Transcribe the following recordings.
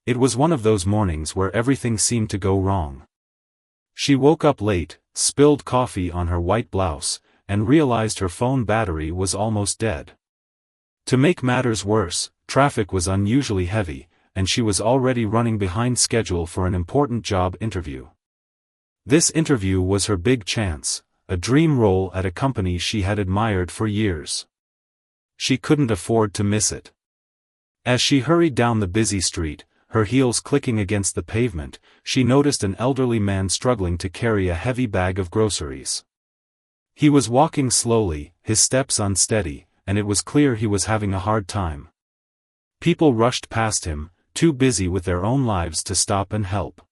It was one of those mornings where everything seemed to go wrong. She woke up late, spilled coffee on her white blouse, and realized her phone battery was almost dead. To make matters worse, traffic was unusually heavy, and she was already running behind schedule for an important job interview. This interview was her big chance, a dream role at a company she had admired for years. She couldn't afford to miss it. As she hurried down the busy street, her heels clicking against the pavement, she noticed an elderly man struggling to carry a heavy bag of groceries. He was walking slowly, his steps unsteady, and it was clear he was having a hard time. People rushed past him, too busy with their own lives to stop and help.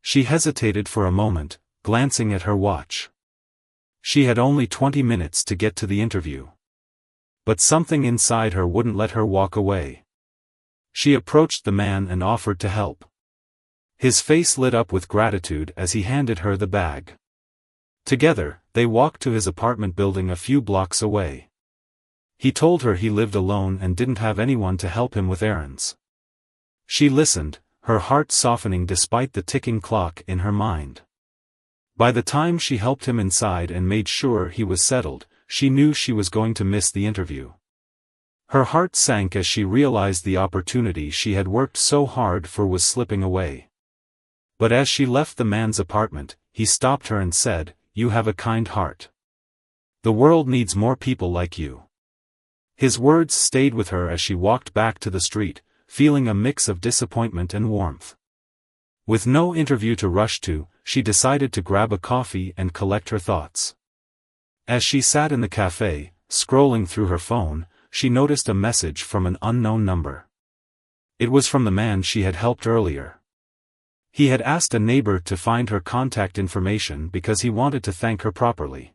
She hesitated for a moment, glancing at her watch. She had only 20 minutes to get to the interview. But something inside her wouldn't let her walk away. She approached the man and offered to help. His face lit up with gratitude as he handed her the bag. Together, they walked to his apartment building a few blocks away. He told her he lived alone and didn't have anyone to help him with errands. She listened, her heart softening despite the ticking clock in her mind. By the time she helped him inside and made sure he was settled, she knew she was going to miss the interview. Her heart sank as she realized the opportunity she had worked so hard for was slipping away. But as she left the man's apartment, he stopped her and said, "You have a kind heart. The world needs more people like you." His words stayed with her as she walked back to the street, feeling a mix of disappointment and warmth. With no interview to rush to, she decided to grab a coffee and collect her thoughts. As she sat in the cafe, scrolling through her phone, she noticed a message from an unknown number. It was from the man she had helped earlier. He had asked a neighbor to find her contact information because he wanted to thank her properly.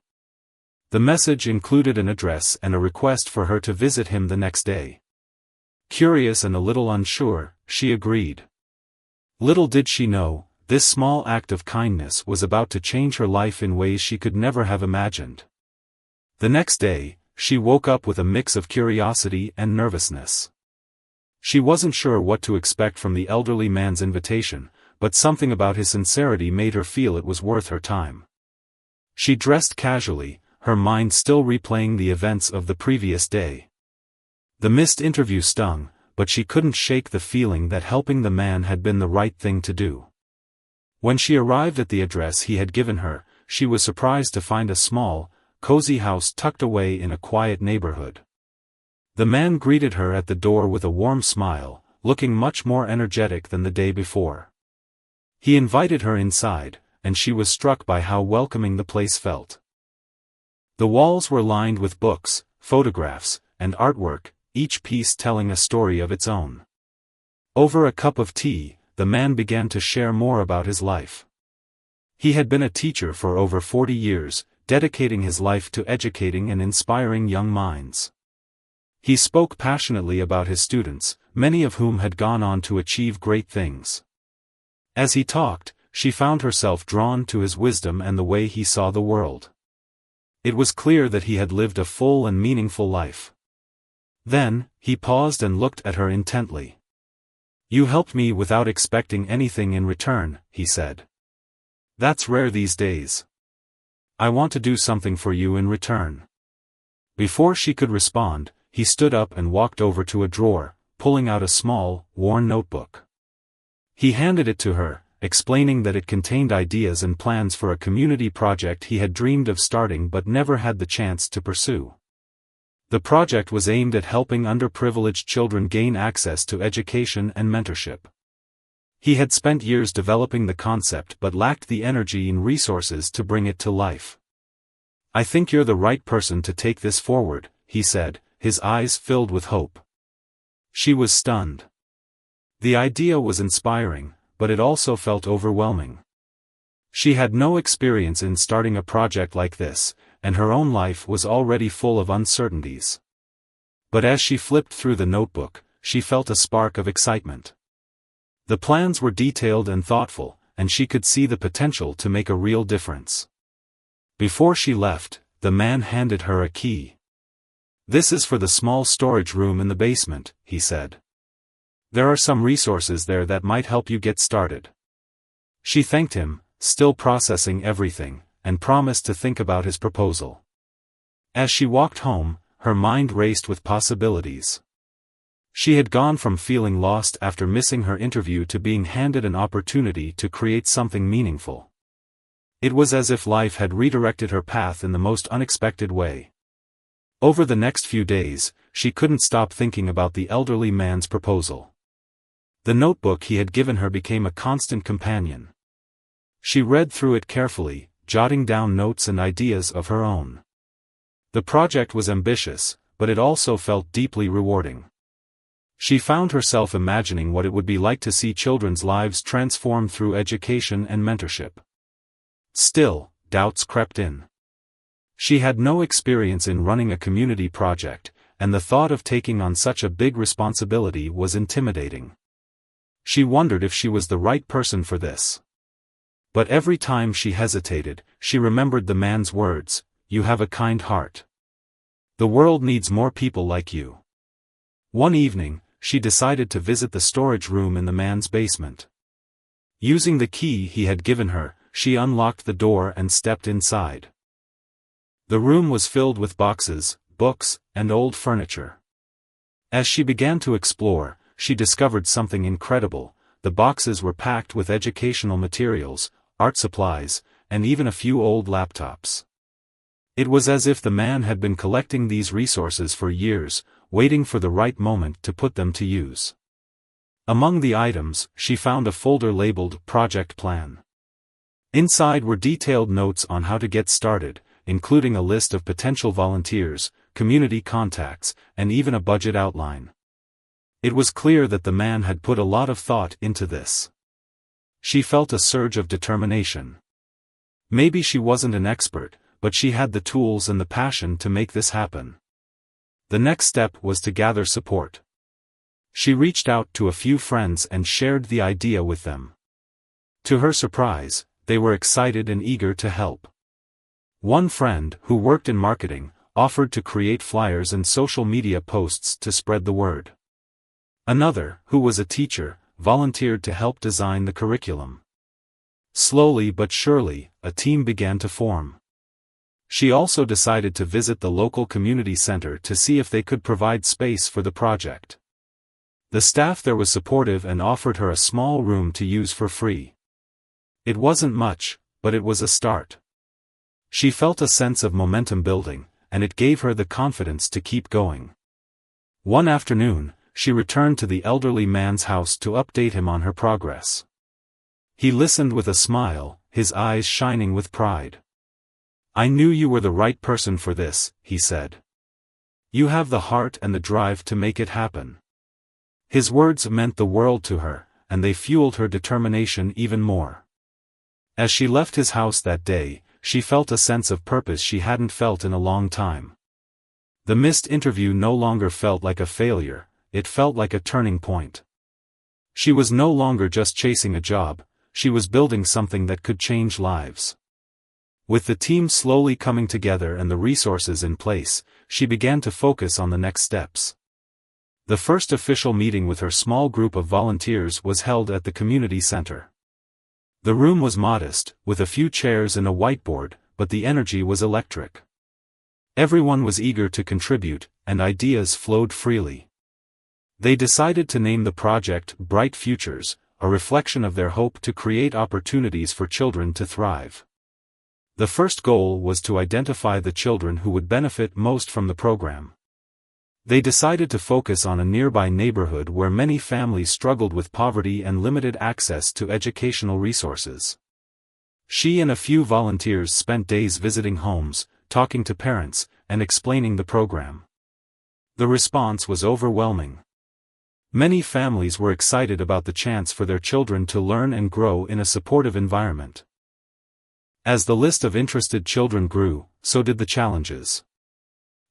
The message included an address and a request for her to visit him the next day. Curious and a little unsure, she agreed. Little did she know, this small act of kindness was about to change her life in ways she could never have imagined. The next day, she woke up with a mix of curiosity and nervousness. She wasn't sure what to expect from the elderly man's invitation, but something about his sincerity made her feel it was worth her time. She dressed casually, her mind still replaying the events of the previous day. The missed interview stung, but she couldn't shake the feeling that helping the man had been the right thing to do. When she arrived at the address he had given her, she was surprised to find a small, cozy house tucked away in a quiet neighborhood. The man greeted her at the door with a warm smile, looking much more energetic than the day before. He invited her inside, and she was struck by how welcoming the place felt. The walls were lined with books, photographs, and artwork, each piece telling a story of its own. Over a cup of tea, the man began to share more about his life. He had been a teacher for over 40 years, dedicating his life to educating and inspiring young minds. He spoke passionately about his students, many of whom had gone on to achieve great things. As he talked, she found herself drawn to his wisdom and the way he saw the world. It was clear that he had lived a full and meaningful life. Then, he paused and looked at her intently. "You helped me without expecting anything in return," he said. "That's rare these days. I want to do something for you in return." Before she could respond, he stood up and walked over to a drawer, pulling out a small, worn notebook. He handed it to her, explaining that it contained ideas and plans for a community project he had dreamed of starting but never had the chance to pursue. The project was aimed at helping underprivileged children gain access to education and mentorship. He had spent years developing the concept but lacked the energy and resources to bring it to life. "I think you're the right person to take this forward," he said, his eyes filled with hope. She was stunned. The idea was inspiring, but it also felt overwhelming. She had no experience in starting a project like this, and her own life was already full of uncertainties. But as she flipped through the notebook, she felt a spark of excitement. The plans were detailed and thoughtful, and she could see the potential to make a real difference. Before she left, the man handed her a key. "This is for the small storage room in the basement," he said. There are some resources there that might help you get started." She thanked him, still processing everything, and promised to think about his proposal. As she walked home, her mind raced with possibilities. She had gone from feeling lost after missing her interview to being handed an opportunity to create something meaningful. It was as if life had redirected her path in the most unexpected way. Over the next few days, she couldn't stop thinking about the elderly man's proposal. The notebook he had given her became a constant companion. She read through it carefully, jotting down notes and ideas of her own. The project was ambitious, but it also felt deeply rewarding. She found herself imagining what it would be like to see children's lives transformed through education and mentorship. Still, doubts crept in. She had no experience in running a community project, and the thought of taking on such a big responsibility was intimidating. She wondered if she was the right person for this. But every time she hesitated, she remembered the man's words, "You have a kind heart. The world needs more people like you." One evening, she decided to visit the storage room in the man's basement. Using the key he had given her, she unlocked the door and stepped inside. The room was filled with boxes, books, and old furniture. As she began to explore, she discovered something incredible. The boxes were packed with educational materials, art supplies, and even a few old laptops. It was as if the man had been collecting these resources for years, waiting for the right moment to put them to use. Among the items, she found a folder labeled Project Plan. Inside were detailed notes on how to get started, including a list of potential volunteers, community contacts, and even a budget outline. It was clear that the man had put a lot of thought into this. She felt a surge of determination. Maybe she wasn't an expert, but she had the tools and the passion to make this happen. The next step was to gather support. She reached out to a few friends and shared the idea with them. To her surprise, they were excited and eager to help. One friend, who worked in marketing, offered to create flyers and social media posts to spread the word. Another, who was a teacher, volunteered to help design the curriculum. Slowly but surely, a team began to form. She also decided to visit the local community center to see if they could provide space for the project. The staff there was supportive and offered her a small room to use for free. It wasn't much, but it was a start. She felt a sense of momentum building, and it gave her the confidence to keep going. One afternoon, she returned to the elderly man's house to update him on her progress. He listened with a smile, his eyes shining with pride. "I knew you were the right person for this," he said. "You have the heart and the drive to make it happen." His words meant the world to her, and they fueled her determination even more. As she left his house that day, she felt a sense of purpose she hadn't felt in a long time. The missed interview no longer felt like a failure, it felt like a turning point. She was no longer just chasing a job, she was building something that could change lives. With the team slowly coming together and the resources in place, she began to focus on the next steps. The first official meeting with her small group of volunteers was held at the community center. The room was modest, with a few chairs and a whiteboard, but the energy was electric. Everyone was eager to contribute, and ideas flowed freely. They decided to name the project Bright Futures, a reflection of their hope to create opportunities for children to thrive. The first goal was to identify the children who would benefit most from the program. They decided to focus on a nearby neighborhood where many families struggled with poverty and limited access to educational resources. She and a few volunteers spent days visiting homes, talking to parents, and explaining the program. The response was overwhelming. Many families were excited about the chance for their children to learn and grow in a supportive environment. As the list of interested children grew, so did the challenges.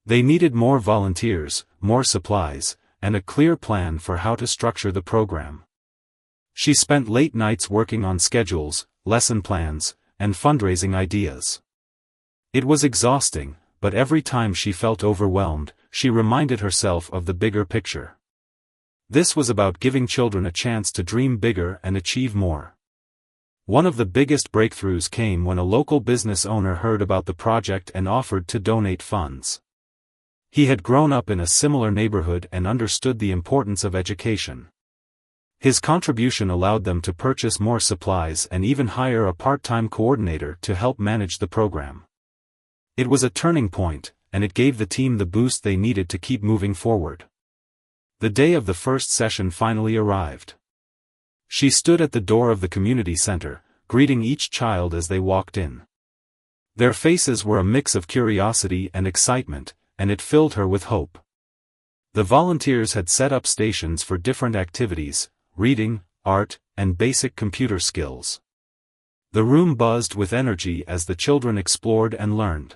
They needed more volunteers, more supplies, and a clear plan for how to structure the program. She spent late nights working on schedules, lesson plans, and fundraising ideas. It was exhausting, but every time she felt overwhelmed, she reminded herself of the bigger picture. This was about giving children a chance to dream bigger and achieve more. One of the biggest breakthroughs came when a local business owner heard about the project and offered to donate funds. He had grown up in a similar neighborhood and understood the importance of education. His contribution allowed them to purchase more supplies and even hire a part-time coordinator to help manage the program. It was a turning point, and it gave the team the boost they needed to keep moving forward. The day of the first session finally arrived. She stood at the door of the community center, greeting each child as they walked in. Their faces were a mix of curiosity and excitement, and it filled her with hope. The volunteers had set up stations for different activities, reading, art, and basic computer skills. The room buzzed with energy as the children explored and learned.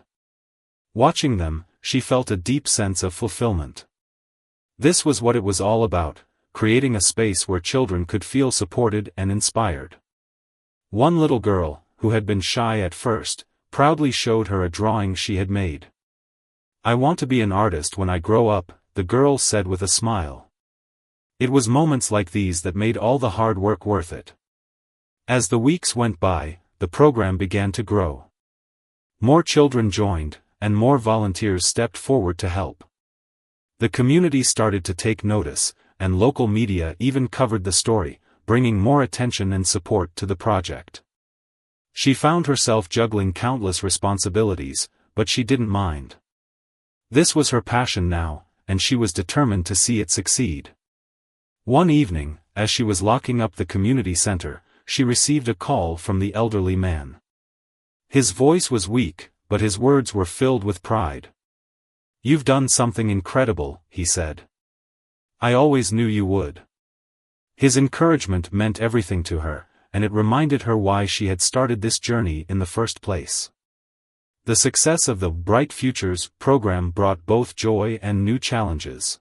Watching them, she felt a deep sense of fulfillment. This was what it was all about, creating a space where children could feel supported and inspired. One little girl, who had been shy at first, proudly showed her a drawing she had made. "I want to be an artist when I grow up," the girl said with a smile. It was moments like these that made all the hard work worth it. As the weeks went by, the program began to grow. More children joined, and more volunteers stepped forward to help. The community started to take notice, and local media even covered the story, bringing more attention and support to the project. She found herself juggling countless responsibilities, but she didn't mind. This was her passion now, and she was determined to see it succeed. One evening, as she was locking up the community center, she received a call from the elderly man. His voice was weak, but his words were filled with pride. "You've done something incredible," he said. "I always knew you would." His encouragement meant everything to her, and it reminded her why she had started this journey in the first place. The success of the Bright Futures program brought both joy and new challenges.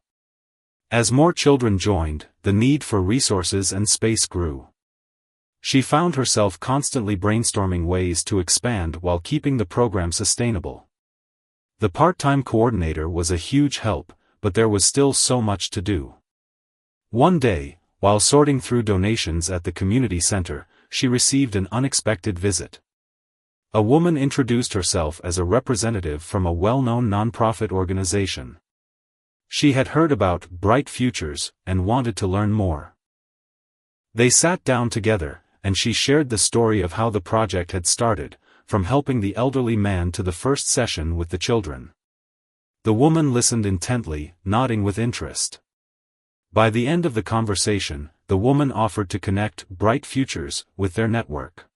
As more children joined, the need for resources and space grew. She found herself constantly brainstorming ways to expand while keeping the program sustainable. The part-time coordinator was a huge help, but there was still so much to do. One day, while sorting through donations at the community center, she received an unexpected visit. A woman introduced herself as a representative from a well-known nonprofit organization. She had heard about Bright Futures and wanted to learn more. They sat down together, and she shared the story of how the project had started, from helping the elderly man to the first session with the children. The woman listened intently, nodding with interest. By the end of the conversation, the woman offered to connect Bright Futures with their network.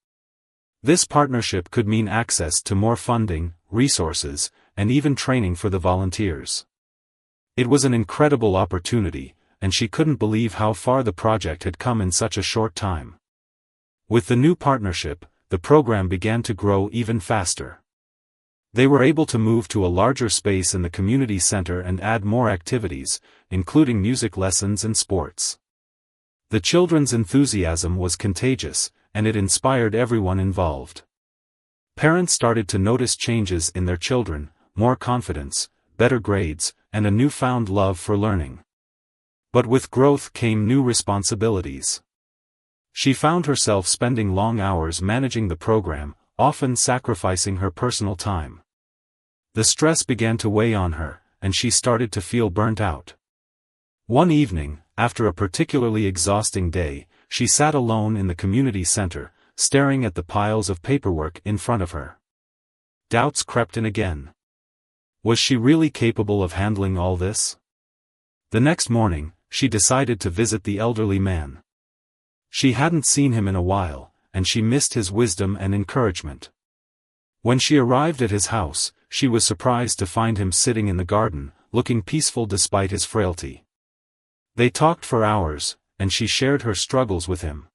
This partnership could mean access to more funding, resources, and even training for the volunteers. It was an incredible opportunity, and she couldn't believe how far the project had come in such a short time. With the new partnership, the program began to grow even faster. They were able to move to a larger space in the community center and add more activities, including music lessons and sports. The children's enthusiasm was contagious, and it inspired everyone involved. Parents started to notice changes in their children, more confidence, better grades, and a newfound love for learning. But with growth came new responsibilities. She found herself spending long hours managing the program, often sacrificing her personal time. The stress began to weigh on her, and she started to feel burnt out. One evening, after a particularly exhausting day, she sat alone in the community center, staring at the piles of paperwork in front of her. Doubts crept in again. Was she really capable of handling all this? The next morning, she decided to visit the elderly man. She hadn't seen him in a while, and she missed his wisdom and encouragement. When she arrived at his house, she was surprised to find him sitting in the garden, looking peaceful despite his frailty. They talked for hours, and she shared her struggles with him.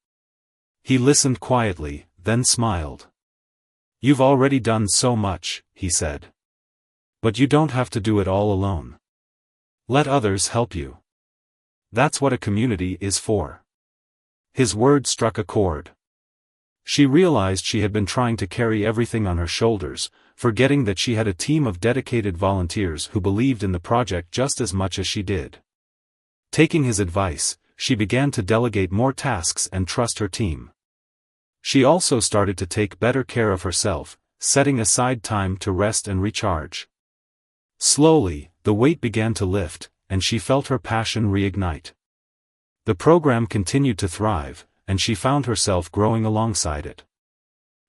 He listened quietly, then smiled. "You've already done so much," he said. "But you don't have to do it all alone. Let others help you. That's what a community is for." His words struck a chord. She realized she had been trying to carry everything on her shoulders, forgetting that she had a team of dedicated volunteers who believed in the project just as much as she did. Taking his advice, she began to delegate more tasks and trust her team. She also started to take better care of herself, setting aside time to rest and recharge. Slowly, the weight began to lift, and she felt her passion reignite. The program continued to thrive, and she found herself growing alongside it.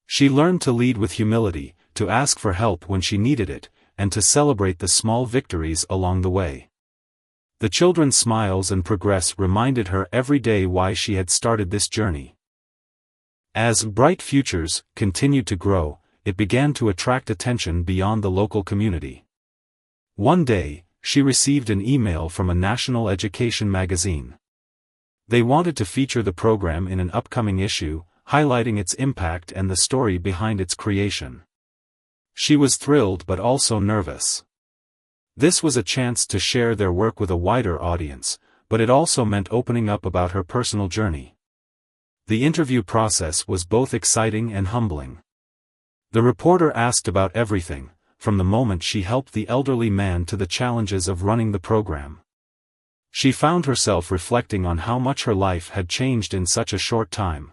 She learned to lead with humility, to ask for help when she needed it, and to celebrate the small victories along the way. The children's smiles and progress reminded her every day why she had started this journey. As Bright Futures continued to grow, it began to attract attention beyond the local community. One day, she received an email from a national education magazine. They wanted to feature the program in an upcoming issue, highlighting its impact and the story behind its creation. She was thrilled but also nervous. This was a chance to share their work with a wider audience, but it also meant opening up about her personal journey. The interview process was both exciting and humbling. The reporter asked about everything, from the moment she helped the elderly man to the challenges of running the program. She found herself reflecting on how much her life had changed in such a short time.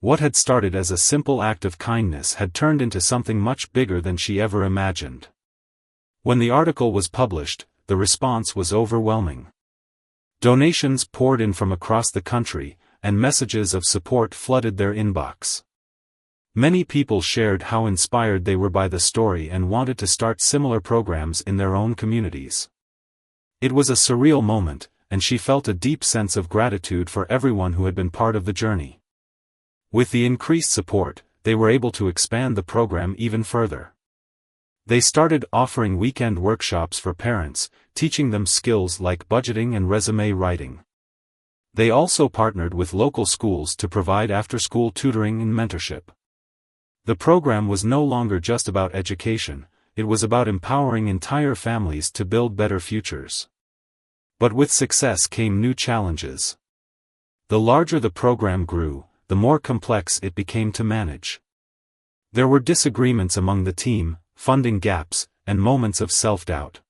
What had started as a simple act of kindness had turned into something much bigger than she ever imagined. When the article was published, the response was overwhelming. Donations poured in from across the country, and messages of support flooded their inbox. Many people shared how inspired they were by the story and wanted to start similar programs in their own communities. It was a surreal moment, and she felt a deep sense of gratitude for everyone who had been part of the journey. With the increased support, they were able to expand the program even further. They started offering weekend workshops for parents, teaching them skills like budgeting and resume writing. They also partnered with local schools to provide after-school tutoring and mentorship. The program was no longer just about education, it was about empowering entire families to build better futures. But with success came new challenges. The larger the program grew, the more complex it became to manage. There were disagreements among the team, funding gaps, and moments of self-doubt.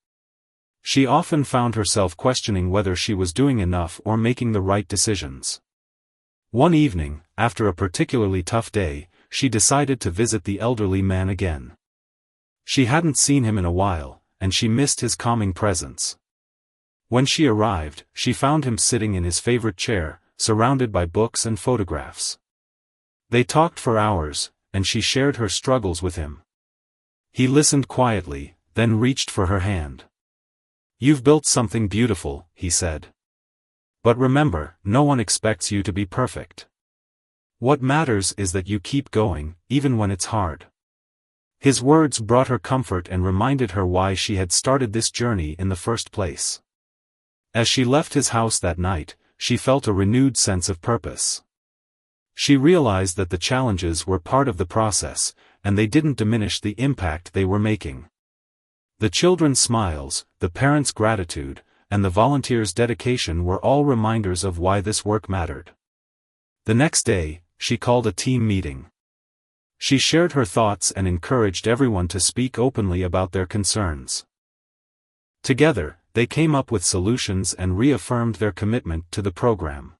She often found herself questioning whether she was doing enough or making the right decisions. One evening, after a particularly tough day, she decided to visit the elderly man again. She hadn't seen him in a while, and she missed his calming presence. When she arrived, she found him sitting in his favorite chair, surrounded by books and photographs. They talked for hours, and she shared her struggles with him. He listened quietly, then reached for her hand. "You've built something beautiful," he said. "But remember, no one expects you to be perfect. What matters is that you keep going, even when it's hard." His words brought her comfort and reminded her why she had started this journey in the first place. As she left his house that night, she felt a renewed sense of purpose. She realized that the challenges were part of the process, and they didn't diminish the impact they were making. The children's smiles, the parents' gratitude, and the volunteers' dedication were all reminders of why this work mattered. The next day, she called a team meeting. She shared her thoughts and encouraged everyone to speak openly about their concerns. Together, they came up with solutions and reaffirmed their commitment to the program.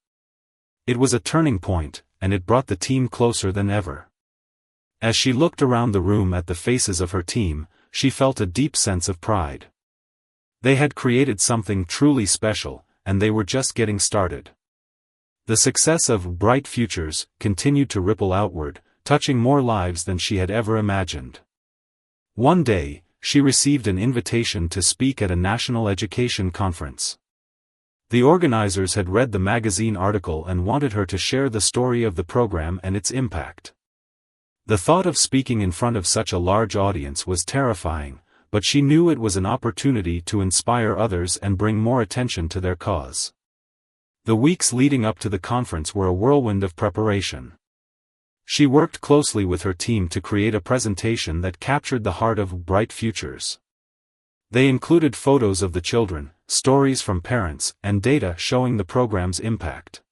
It was a turning point, and it brought the team closer than ever. As she looked around the room at the faces of her team, she felt a deep sense of pride. They had created something truly special, and they were just getting started. The success of Bright Futures continued to ripple outward, touching more lives than she had ever imagined. One day, she received an invitation to speak at a national education conference. The organizers had read the magazine article and wanted her to share the story of the program and its impact. The thought of speaking in front of such a large audience was terrifying, but she knew it was an opportunity to inspire others and bring more attention to their cause. The weeks leading up to the conference were a whirlwind of preparation. She worked closely with her team to create a presentation that captured the heart of Bright Futures. They included photos of the children, stories from parents, and data showing the program's impact.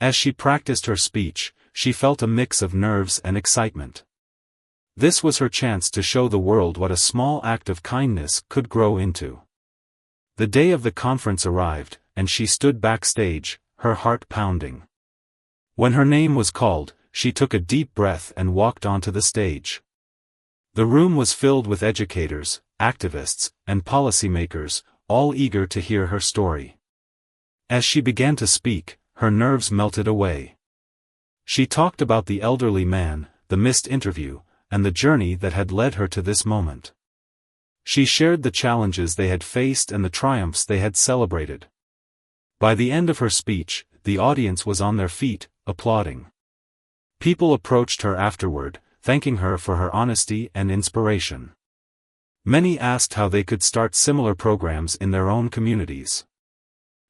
As she practiced her speech, she felt a mix of nerves and excitement. This was her chance to show the world what a small act of kindness could grow into. The day of the conference arrived, and she stood backstage, her heart pounding. When her name was called, she took a deep breath and walked onto the stage. The room was filled with educators, activists, and policymakers, all eager to hear her story. As she began to speak, her nerves melted away. She talked about the elderly man, the missed interview, and the journey that had led her to this moment. She shared the challenges they had faced and the triumphs they had celebrated. By the end of her speech, the audience was on their feet, applauding. People approached her afterward, thanking her for her honesty and inspiration. Many asked how they could start similar programs in their own communities.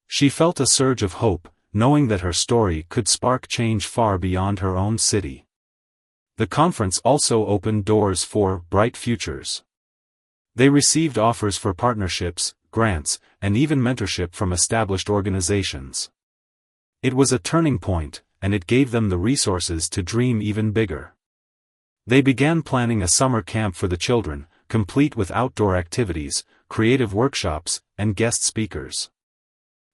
She felt a surge of hope, knowing that her story could spark change far beyond her own city. The conference also opened doors for bright futures. They received offers for partnerships, grants, and even mentorship from established organizations. It was a turning point, and it gave them the resources to dream even bigger. They began planning a summer camp for the children, complete with outdoor activities, creative workshops, and guest speakers.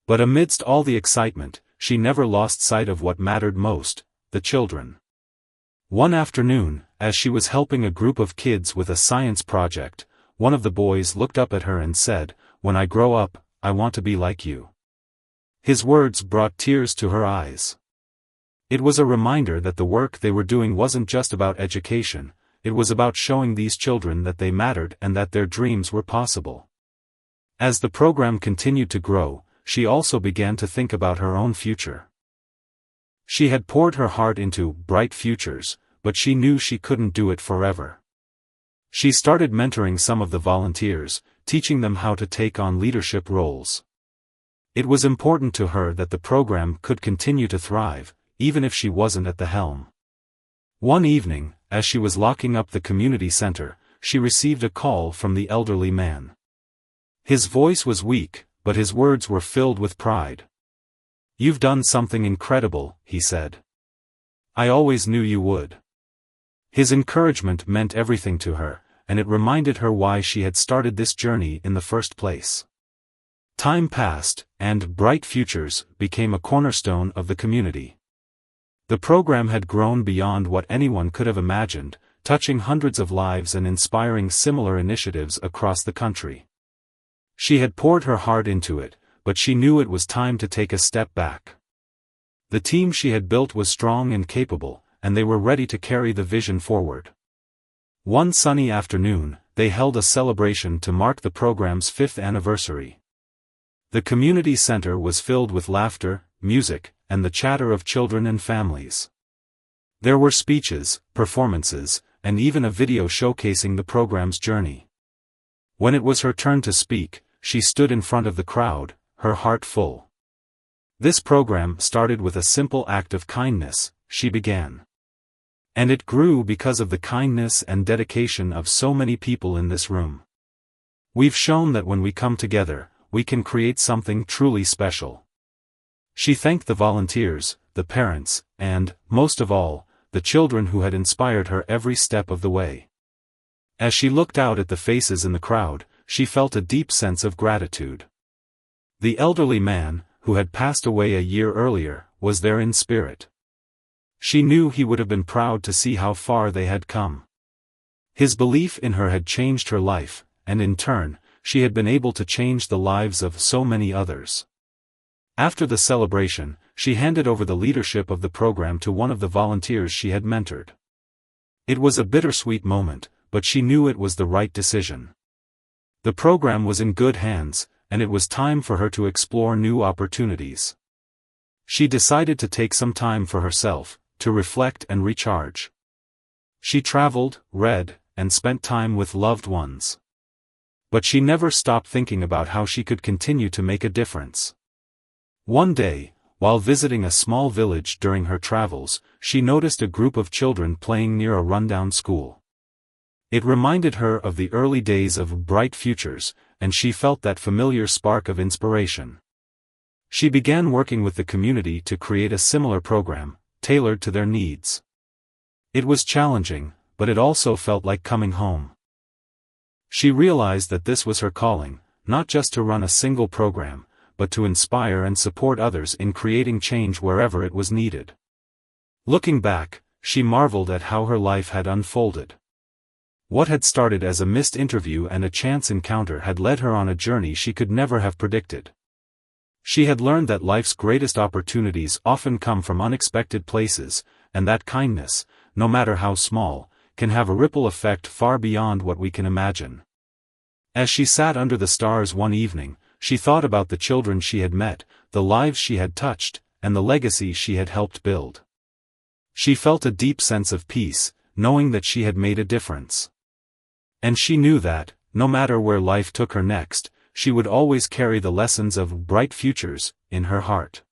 But amidst all the excitement, she never lost sight of what mattered most: the children. One afternoon, as she was helping a group of kids with a science project, one of the boys looked up at her and said, "When I grow up, I want to be like you." His words brought tears to her eyes. It was a reminder that the work they were doing wasn't just about education, it was about showing these children that they mattered and that their dreams were possible. As the program continued to grow, she also began to think about her own future. She had poured her heart into bright futures, but she knew she couldn't do it forever. She started mentoring some of the volunteers, teaching them how to take on leadership roles. It was important to her that the program could continue to thrive, even if she wasn't at the helm. One evening, as she was locking up the community center, she received a call from the elderly man. His voice was weak, but his words were filled with pride. "You've done something incredible," he said. "I always knew you would." His encouragement meant everything to her, and it reminded her why she had started this journey in the first place. Time passed, and Bright Futures became a cornerstone of the community. The program had grown beyond what anyone could have imagined, touching hundreds of lives and inspiring similar initiatives across the country. She had poured her heart into it, but she knew it was time to take a step back. The team she had built was strong and capable, and they were ready to carry the vision forward. One sunny afternoon, they held a celebration to mark the program's 5th anniversary. The community center was filled with laughter, music, and the chatter of children and families. There were speeches, performances, and even a video showcasing the program's journey. When it was her turn to speak, she stood in front of the crowd, her heart full. "This program started with a simple act of kindness," she began. "And it grew because of the kindness and dedication of so many people in this room. We've shown that when we come together, we can create something truly special." She thanked the volunteers, the parents, and, most of all, the children who had inspired her every step of the way. As she looked out at the faces in the crowd, she felt a deep sense of gratitude. The elderly man, who had passed away a year earlier, was there in spirit. She knew he would have been proud to see how far they had come. His belief in her had changed her life, and in turn, she had been able to change the lives of so many others. After the celebration, she handed over the leadership of the program to one of the volunteers she had mentored. It was a bittersweet moment, but she knew it was the right decision. The program was in good hands, and it was time for her to explore new opportunities. She decided to take some time for herself, to reflect and recharge. She traveled, read, and spent time with loved ones. But she never stopped thinking about how she could continue to make a difference. One day, while visiting a small village during her travels, she noticed a group of children playing near a rundown school. It reminded her of the early days of Bright Futures, and she felt that familiar spark of inspiration. She began working with the community to create a similar program, tailored to their needs. It was challenging, but it also felt like coming home. She realized that this was her calling, not just to run a single program, but to inspire and support others in creating change wherever it was needed. Looking back, she marveled at how her life had unfolded. What had started as a missed interview and a chance encounter had led her on a journey she could never have predicted. She had learned that life's greatest opportunities often come from unexpected places, and that kindness, no matter how small, can have a ripple effect far beyond what we can imagine. As she sat under the stars one evening, she thought about the children she had met, the lives she had touched, and the legacy she had helped build. She felt a deep sense of peace, knowing that she had made a difference. And she knew that, no matter where life took her next, she would always carry the lessons of bright futures in her heart.